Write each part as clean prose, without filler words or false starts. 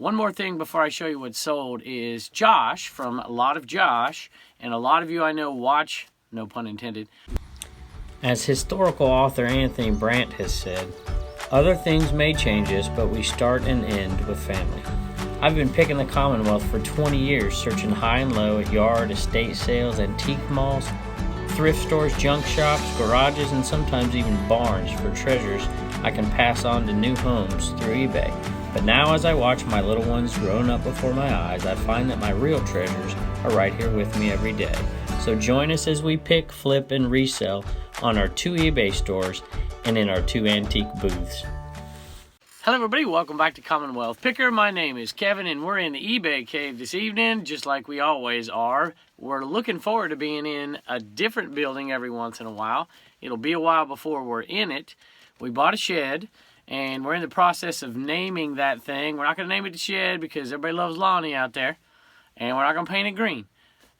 One more thing before I show you what's sold is Josh from A Lot of Josh, and a lot of you I know watch, no pun intended. As historical author Anthony Brandt has said, other things may change us, but we start and end with family. I've been picking the Commonwealth for 20 years, searching high and low at yard, estate sales, antique malls, thrift stores, junk shops, garages, and sometimes even barns for treasures I can pass on to new homes through eBay. But now as I watch my little ones growing up before my eyes, I find that my real treasures are right here with me every day. So join us as we pick, flip, and resell on our 2 eBay stores and in our 2 antique booths. Hello everybody, welcome back to Commonwealth Picker. My name is Kevin and we're in the eBay cave this evening, just like we always are. We're looking forward to being in a different building every once in a while. It'll be a while before we're in it. We bought a shed and we're in the process of naming that thing. We're not going to name it the shed because everybody loves Lonnie out there, and we're not going to paint it green.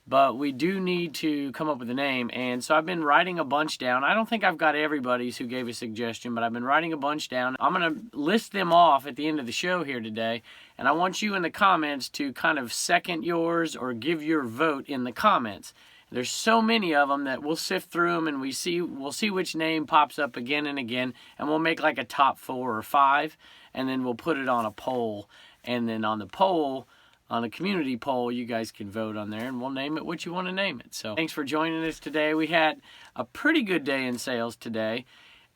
But we do need to come up with a name, and so I've been writing a bunch down. I don't think I've got everybody's who gave a suggestion, but I've been writing a bunch down. I'm going to list them off at the end of the show here today, and I want you in the comments to kind of second yours or give your vote in the comments. There's so many of them that we'll sift through them, and we'll see which name pops up again and again, and we'll make like a top 4 or 5, and then we'll put it on a poll, and then on the poll, on the community poll, you guys can vote on there, and we'll name it what you want to name it. So thanks for joining us today. We had a pretty good day in sales today.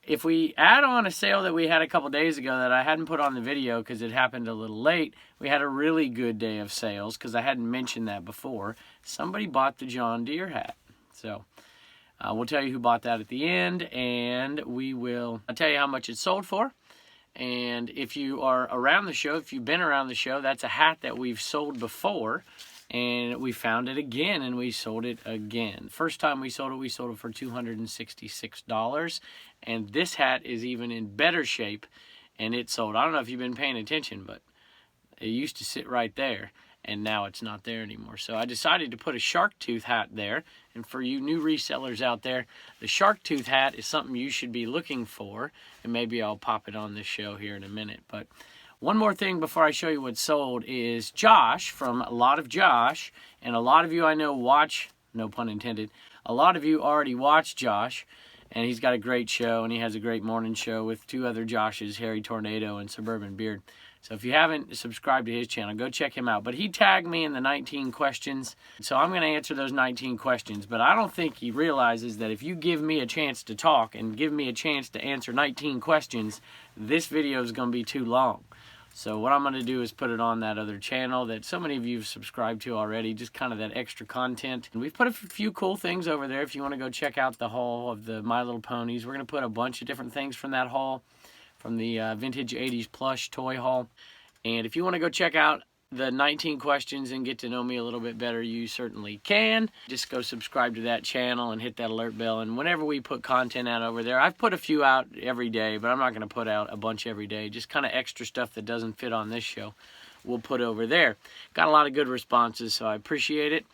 If we add on a sale that we had a couple days ago that I hadn't put on the video because it happened a little late, we had a really good day of sales because I hadn't mentioned that before. Somebody bought the John Deere hat. So we'll tell you who bought that at the end, and I'll tell you how much it sold for. And if you are around the show, if you've been around the show, that's a hat that we've sold before, and we found it again and we sold it again. First time we sold it for $266, and this hat is even in better shape, and it sold. I don't know if you've been paying attention, but it used to sit right there, and now it's not there anymore. So I decided to put a shark tooth hat there, and for you new resellers out there, the shark tooth hat is something you should be looking for, and maybe I'll pop it on this show here in a minute. But one more thing before I show you what's sold is Josh from A Lot of Josh, and a lot of you I know watch, no pun intended, a lot of you already watch Josh, and he's got a great show, and he has a great morning show with 2 other Joshes, Harry Tornado and Suburban Beard. So if you haven't subscribed to his channel, go check him out. But he tagged me in the 19 questions, so I'm going to answer those 19 questions. But I don't think he realizes that if you give me a chance to talk and give me a chance to answer 19 questions, this video is going to be too long. So what I'm going to do is put it on that other channel that so many of you have subscribed to already, just kind of that extra content. And we've put a few cool things over there if you want to go check out the haul of the My Little Ponies. We're going to put a bunch of different things from that haul, from the vintage 80s plush toy haul. And if you want to go check out the 19 questions and get to know me a little bit better, you certainly can. Just go subscribe to that channel and hit that alert bell. And whenever we put content out over there, I've put a few out every day, but I'm not going to put out a bunch every day. Just kind of extra stuff that doesn't fit on this show, we'll put over there. Got a lot of good responses, so I appreciate it.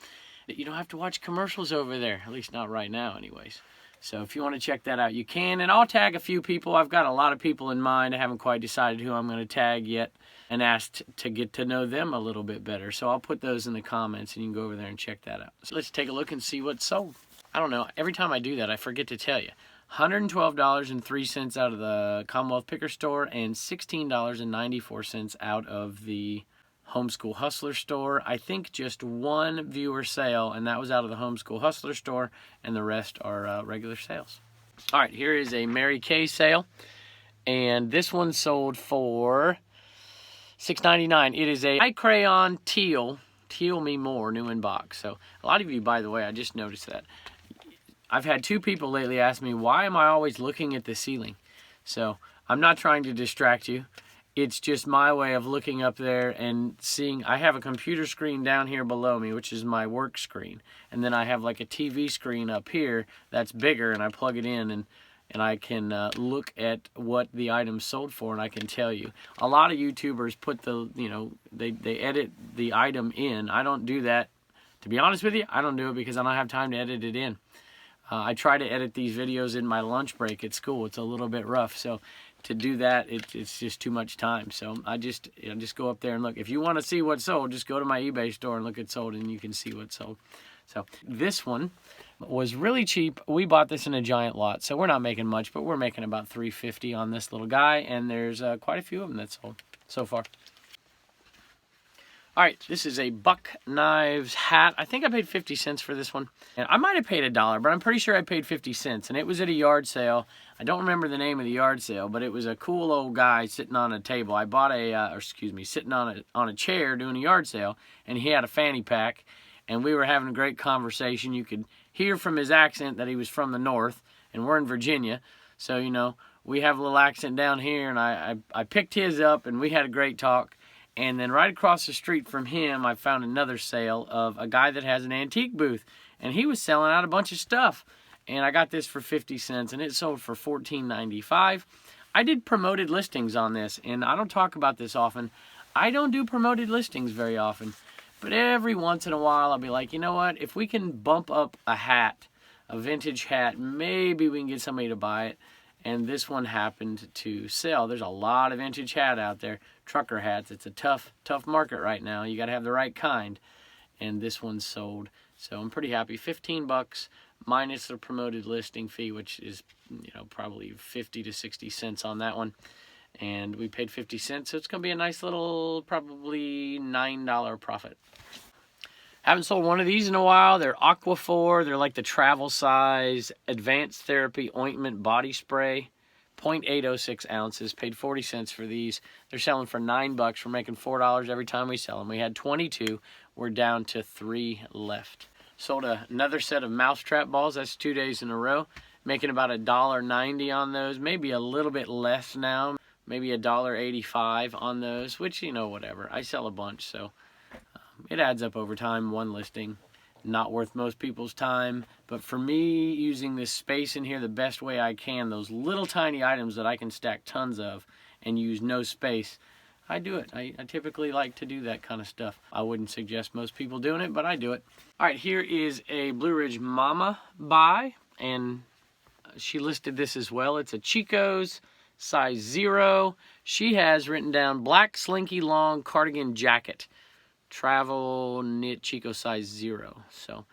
You don't have to watch commercials over there, at least not right now anyways. So if you want to check that out, you can. And I'll tag a few people. I've got a lot of people in mind. I haven't quite decided who I'm going to tag yet and asked to get to know them a little bit better. So I'll put those in the comments and you can go over there and check that out. So let's take a look and see what's sold. I don't know. Every time I do that, I forget to tell you. $112.03 out of the Commonwealth Picker store and $16.94 out of the Homeschool Hustler store. I think just one viewer sale, and that was out of the Homeschool Hustler store, and the rest are regular sales. All right, here is a Mary Kay sale, and this one sold for $6.99. It is a high crayon teal me more, new in box. So a lot of you, by the way, I just noticed that. I've had 2 people lately ask me, why am I always looking at the ceiling? So I'm not trying to distract you. It's just my way of looking up there and seeing. I have a computer screen down here below me, which is my work screen. And then I have like a TV screen up here that's bigger, and I plug it in, and I can look at what the item sold for, and I can tell you. A lot of YouTubers put they edit the item in. I don't do that. To be honest with you, I don't do it because I don't have time to edit it in. I try to edit these videos in my lunch break at school. It's a little bit rough. So to do that, it's just too much time. So I just go up there and look. If you want to see what's sold, just go to my eBay store and look at sold, and you can see what's sold. So this one was really cheap. We bought this in a giant lot, so we're not making much, but we're making about $3.50 on this little guy, and there's quite a few of them that's sold so far. All right, this is a Buck Knives hat. I think I paid 50 cents for this one. And I might have paid $1, but I'm pretty sure I paid 50 cents. And it was at a yard sale. I don't remember the name of the yard sale, but it was a cool old guy sitting on a table. I bought sitting on a chair doing a yard sale, and he had a fanny pack, and we were having a great conversation. You could hear from his accent that he was from the north, and we're in Virginia. So, you know, we have a little accent down here, and I picked his up, and we had a great talk. And then right across the street from him, I found another sale of a guy that has an antique booth. And he was selling out a bunch of stuff. And I got this for 50 cents, and it sold for $14.95. I did promoted listings on this, and I don't talk about this often. I don't do promoted listings very often. But every once in a while, I'll be like, you know what? If we can bump up a hat, a vintage hat, maybe we can get somebody to buy it. And this one happened to sell. There's a lot of vintage hat out there, trucker hats. It's a tough market right now. You got to have the right kind. And this one sold. So I'm pretty happy. 15 bucks minus the promoted listing fee, which is, you know, probably 50 to 60 cents on that one. And we paid 50 cents, so it's going to be a nice little, probably $9 profit. Haven't sold one of these in a while. They're Aquaphor. They're like the travel size advanced therapy ointment body spray. 0.806 ounces. Paid 40 cents for these. They're selling for $9. We're making $4 every time we sell them. We had 22. We're down to 3 left. Sold another set of mousetrap balls. That's 2 days in a row. Making about $1.90 on those. Maybe a little bit less now. Maybe $1.85 on those, which, you know, whatever. I sell a bunch, so it adds up over time. One listing, not worth most people's time. But for me, using this space in here the best way I can, those little tiny items that I can stack tons of and use no space, I do it. I typically like to do that kind of stuff. I wouldn't suggest most people doing it, but I do it. All right, here is a Blue Ridge Mama buy, and she listed this as well. It's a Chico's size 0. She has written down black slinky long cardigan jacket. Travel knit Chico size 0. So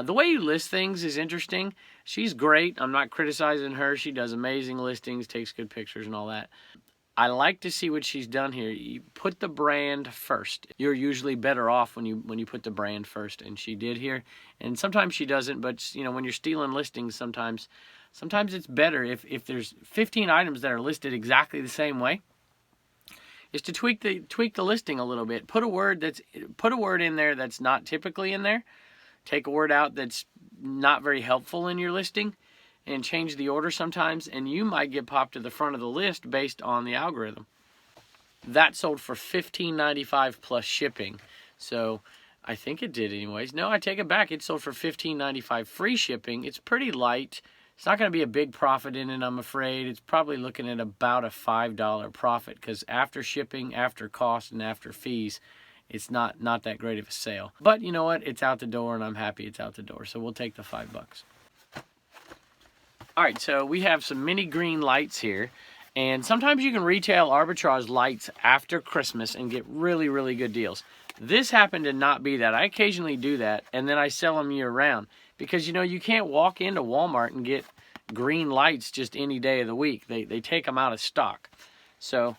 the way you list things is interesting. She's great. I'm not criticizing her. She does amazing listings, takes good pictures and all that. I like to see what she's done here. You put the brand first. You're usually better off when you put the brand first, and she did here. And sometimes she doesn't, but you know, when you're stealing listings, sometimes it's better if there's 15 items that are listed exactly the same way, is to tweak the listing a little bit. Put a word in there that's not typically in there. Take a word out that's not very helpful in your listing, and change the order sometimes, and you might get popped to the front of the list based on the algorithm. That sold for $15.95 plus shipping. So I think it did anyways. No, I take it back. It sold for $15.95 free shipping. It's pretty light. It's not going to be a big profit in it, I'm afraid. It's probably looking at about a $5 profit, because after shipping, after cost, and after fees, it's not that great of a sale. But you know what? It's out the door, and I'm happy it's out the door. So we'll take the $5. All right, so we have some mini green lights here. And sometimes you can retail arbitrage lights after Christmas and get really, really good deals. This happened to not be that. I occasionally do that, and then I sell them year round. Because, you know, you can't walk into Walmart and get green lights just any day of the week. They take them out of stock. So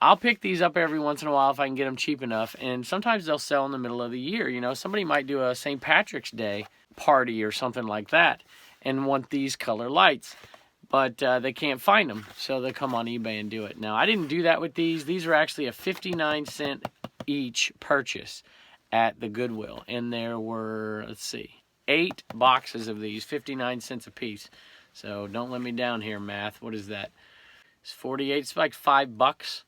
I'll pick these up every once in a while if I can get them cheap enough. And sometimes they'll sell in the middle of the year. You know, somebody might do a St. Patrick's Day party or something like that and want these color lights. But they can't find them, so they come on eBay and do it. Now, I didn't do that with these. These are actually a 59-cent each purchase at the Goodwill. And there were, let's see, 8 boxes of these, 59 cents a piece. So don't let me down here, math. What is that? It's 48. It's like $5. So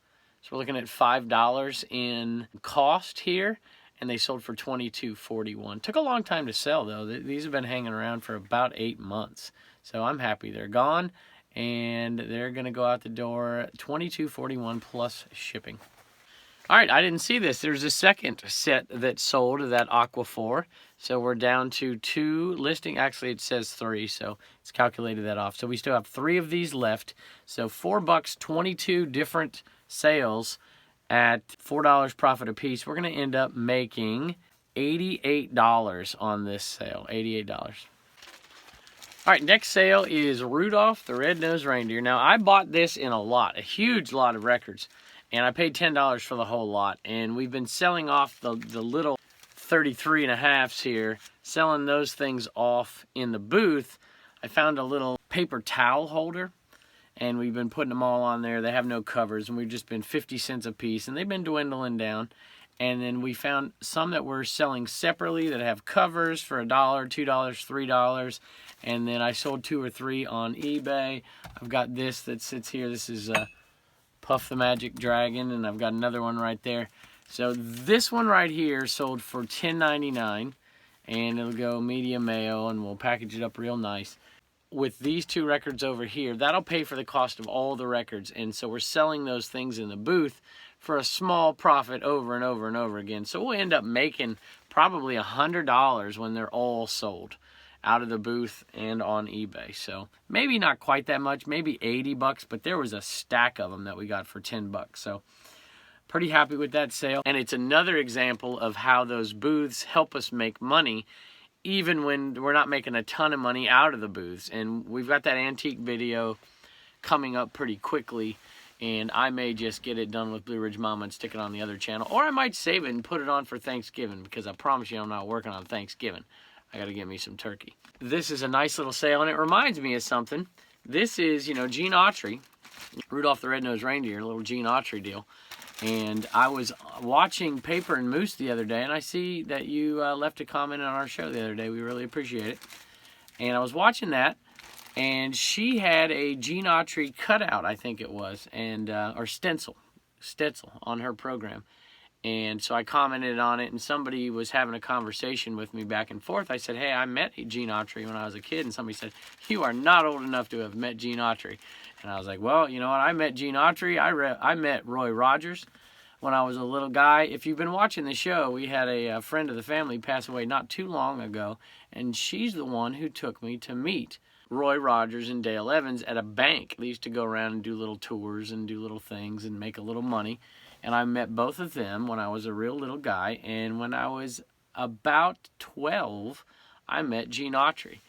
we're looking at $5 in cost here, and they sold for $22.41. Took a long time to sell, though. These have been hanging around for about 8 months. So I'm happy they're gone, and they're going to go out the door $22.41 plus shipping. All right, I didn't see this. There's a second set that sold of that Aquaphor. So we're down to 2 listing. Actually, it says 3, so it's calculated that off. So we still have 3 of these left. So $4, 22 different sales at $4 profit a piece. We're going to end up making $88 on this sale. $88. All right, next sale is Rudolph the Red-Nosed Reindeer. Now, I bought this in a huge lot of records, and I paid $10 for the whole lot. And we've been selling off the little 33.5s here, selling those things off in the booth. I found a little paper towel holder, and we've been putting them all on there. They have no covers, and we've just been 50 cents a piece, and they've been dwindling down. And then we found some that we're selling separately that have covers for $1, $2, $3. And then I sold 2 or 3 on eBay. I've got this that sits here. This is Puff the Magic Dragon, and I've got another one right there. So this one right here sold for $10.99, and it'll go medium mail, and we'll package it up real nice. With these 2 records over here, that'll pay for the cost of all the records, and so we're selling those things in the booth for a small profit over and over and over again. So we'll end up making probably $100 when they're all sold out of the booth and on eBay. So maybe not quite that much, maybe $80, but there was a stack of them that we got for $10. So pretty happy with that sale. And it's another example of how those booths help us make money even when we're not making a ton of money out of the booths. And we've got that antique video coming up pretty quickly, and I may just get it done with Blue Ridge Mama and stick it on the other channel, or I might save it and put it on for Thanksgiving, because I promise you I'm not working on Thanksgiving. I got to get me some turkey. This is a nice little sale, and it reminds me of something. This is, you know, Gene Autry, Rudolph the Red-Nosed Reindeer, a little Gene Autry deal. And I was watching Paper and Moose the other day, and I see that you left a comment on our show the other day. We really appreciate it. And I was watching that, and she had a Gene Autry cutout, I think it was, and or stencil on her program. And so I commented on it, and somebody was having a conversation with me back and forth. I said, hey, I met Gene Autry when I was a kid. And somebody said, you are not old enough to have met Gene Autry. And I was like, well, you know what? I met Gene Autry. I met Roy Rogers when I was a little guy. If you've been watching the show, we had a friend of the family pass away not too long ago. And she's the one who took me to meet Roy Rogers and Dale Evans at a bank. They used to go around and do little tours and do little things and make a little money. And I met both of them when I was a real little guy. And when I was about 12, I met Gene Autry.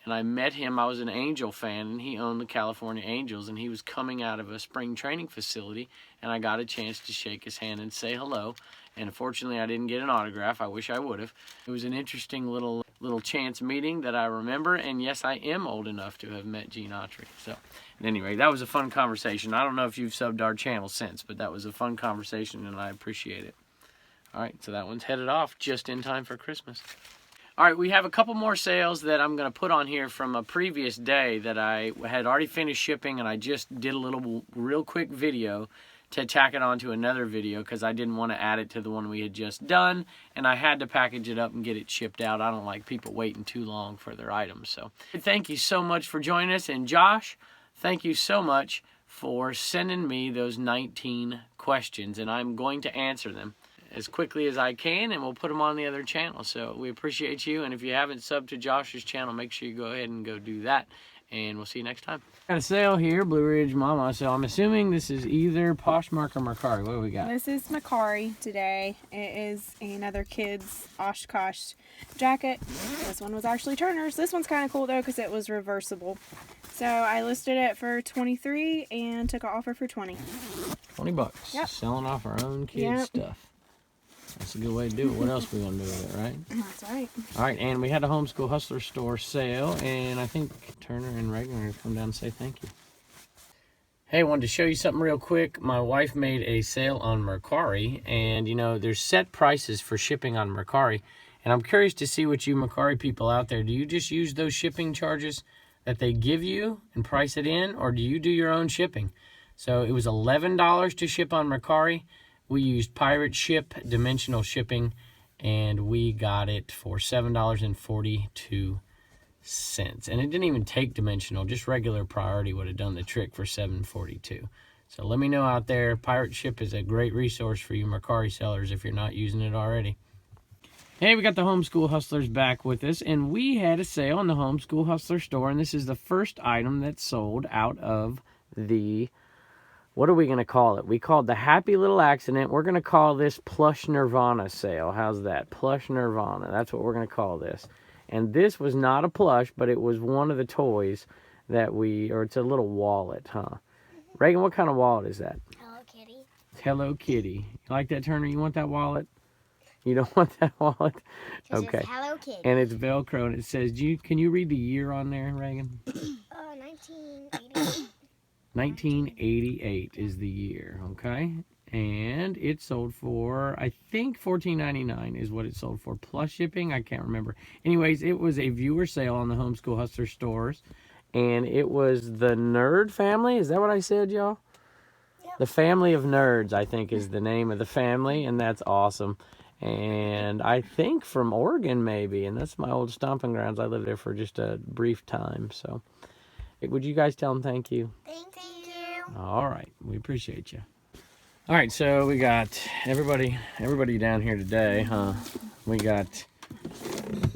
And I met him, I was an Angel fan, and he owned the California Angels, and he was coming out of a spring training facility, and I got a chance to shake his hand and say hello. And unfortunately, I didn't get an autograph. I wish I would have. It was an interesting little chance meeting that I remember, and yes, I am old enough to have met Gene Autry. So, at any rate, that was a fun conversation. I don't know if you've subbed our channel since, but that was a fun conversation, and I appreciate it. All right, so that one's headed off just in time for Christmas. All right, we have a couple more sales that I'm going to put on here from a previous day that I had already finished shipping, and I just did a little real quick video to tack it onto another video because I didn't want to add it to the one we had just done, and I had to package it up and get it shipped out. I don't like people waiting too long for their items. So thank you so much for joining us, and Josh, thank you so much for sending me those 19 questions, and I'm going to answer them as quickly as I can, and we'll put them on the other channel. So we appreciate you, and if you haven't subbed to Josh's channel, make sure you go ahead and go do that, and we'll see you next time. Got a sale here, Blue Ridge Mama, so I'm assuming this is either Poshmark or Mercari. What do we got? This is Mercari today. It is another kid's Oshkosh jacket. This one was actually Turner's. This one's kind of cool though because it was reversible. So I listed it for $23 and took an offer for $20. $20. Yep. Selling off our own kids' stuff. That's a good way to do it. What else are we going to do with it, right? That's right. All right, and we had a Homeschool Hustler store sale, and I think Turner and Regner have come down and say thank you. Hey, I wanted to show you something real quick. My wife made a sale on Mercari, and, you know, there's set prices for shipping on Mercari, and I'm curious to see what you Mercari people out there, do you just use those shipping charges that they give you and price it in, or do you do your own shipping? So it was $11 to ship on Mercari. We used Pirate Ship dimensional shipping, and we got it for $7.42. And it didn't even take dimensional, just regular priority would have done the trick for $7.42. So let me know out there. Pirate Ship is a great resource for you Mercari sellers if you're not using it already. Hey, we got the Homeschool Hustlers back with us, and we had a sale on the Homeschool Hustler store, and this is the first item that's sold out of the, what are we going to call it? We called the Happy Little Accident. We're going to call this Plush Nirvana sale. How's that? Plush Nirvana. That's what we're going to call this. And this was not a plush, but it was one of the toys that it's a little wallet, huh? Reagan, what kind of wallet is that? Hello Kitty. Hello Kitty. You like that, Turner? You want that wallet? You don't want that wallet? Okay. It's Hello Kitty. And it's Velcro, and it says, can you read the year on there, Reagan? 1988. 1988 is the year, okay? And it sold for, I think, $14.99 is what it sold for. Plus shipping, I can't remember. Anyways, it was a viewer sale on the Homeschool Hustler stores. And it was the Nerd family. Is that what I said, y'all? Yep. The Family of Nerds, I think, is the name of the family. And that's awesome. And I think from Oregon, maybe. And that's my old stomping grounds. I lived there for just a brief time. So would you guys tell them thank you? Thank you. All right. We appreciate you. All right. So we got everybody down here today, huh? We got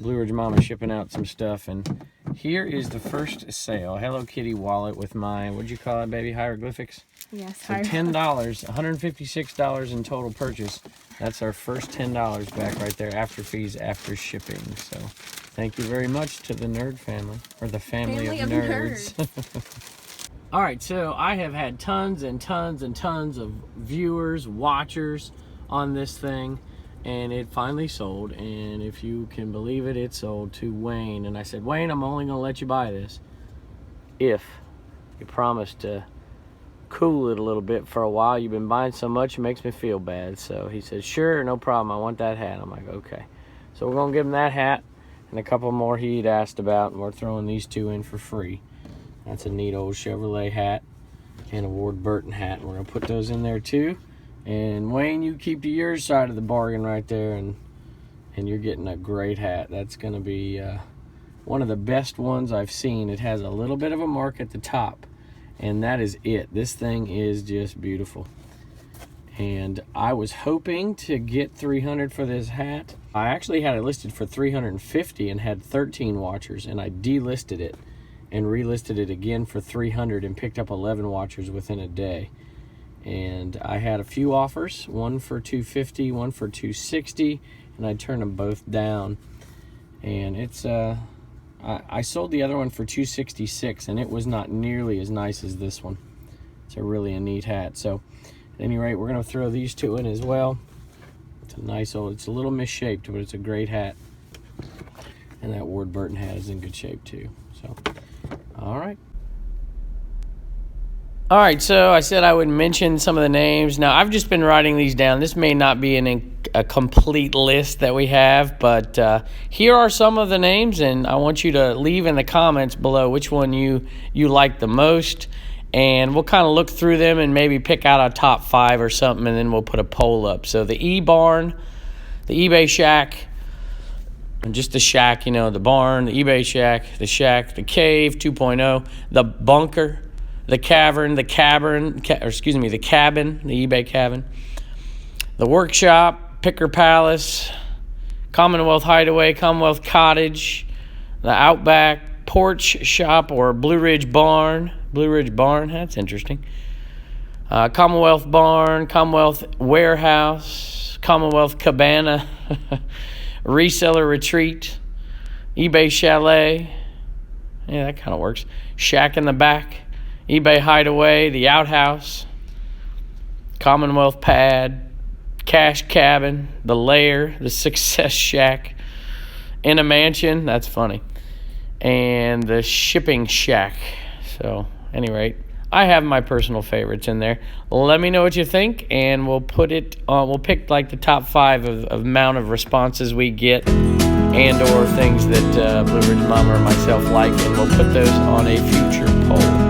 Blue Ridge Mama shipping out some stuff. And here is the first sale. Hello Kitty wallet with my, what'd you call it, baby? Hieroglyphics? Yes. So $10, $156 in total purchase. That's our first $10 back right there, after fees, after shipping. So thank you very much to the Nerd family, or the family of nerds. All right, so I have had tons and tons and tons of viewers, watchers on this thing, and it finally sold. And if you can believe it, it sold to Wayne. And I said, Wayne, I'm only gonna let you buy this if you promise to cool it a little bit for a while. You've been buying so much, it makes me feel bad. So he said, sure, no problem, I want that hat. I'm like, okay. So we're gonna give him that hat and a couple more he'd asked about, and we're throwing these two in for free. That's a neat old Chevrolet hat and a Ward Burton hat. We're gonna put those in there too. And Wayne, you keep to your side of the bargain right there, and you're getting a great hat. That's gonna be one of the best ones I've seen. It has a little bit of a mark at the top, and that is it. This thing is just beautiful. And I was hoping to get $300 for this hat. I actually had it listed for $350 and had 13 watchers, and I delisted it and relisted it again for $300 and picked up 11 watchers within a day. And I had a few offers, one for $250, one for $260, and I turned them both down. And it's I sold the other one for $266, and it was not nearly as nice as this one. It's really a neat hat. So at any rate, we're going to throw these two in as well. It's a nice old, it's a little misshaped, but it's a great hat. And that Ward Burton hat is in good shape too. So, all right. All right, so I said I would mention some of the names. Now, I've just been writing these down. This may not be a complete list that we have, but here are some of the names, and I want you to leave in the comments below which one you like the most, and we'll kind of look through them and maybe pick out a top 5 or something, and then we'll put a poll up. So the E-Barn, the eBay Shack, and just the shack, you know, the barn, the eBay Shack, the Cave 2.0, the Bunker, the Cavern, the cabin, the eBay Cabin, the Workshop, Picker Palace, Commonwealth Hideaway, Commonwealth Cottage, the Outback, Porch Shop, or Blue Ridge Barn. Blue Ridge Barn, that's interesting. Commonwealth Barn, Commonwealth Warehouse, Commonwealth Cabana, Reseller Retreat, eBay Chalet. Yeah, that kind of works. Shack in the Back, eBay Hideaway, the Outhouse, Commonwealth Pad, Cash Cabin, the Lair, the Success Shack, In a Mansion, that's funny, and the Shipping Shack. So, at any rate, I have my personal favorites in there. Let me know what you think, and we'll put it. We'll pick like the top 5 of amount of responses we get, and or things that Blue Ridge Mama or myself like, and we'll put those on a future poll.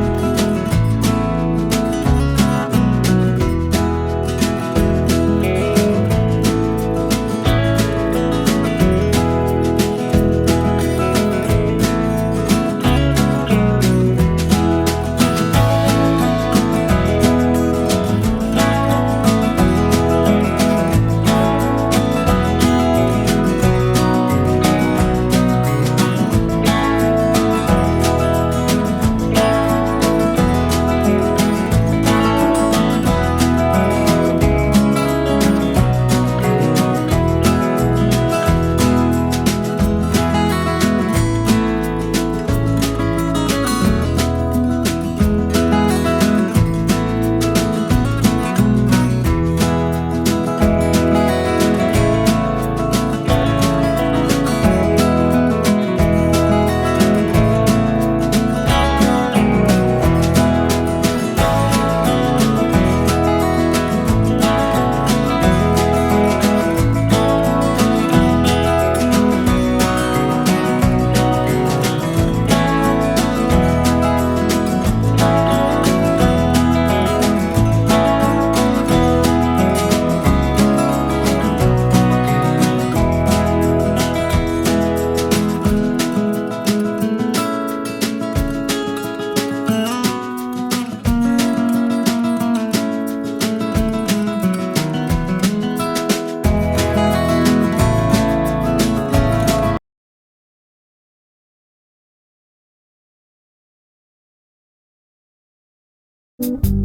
you.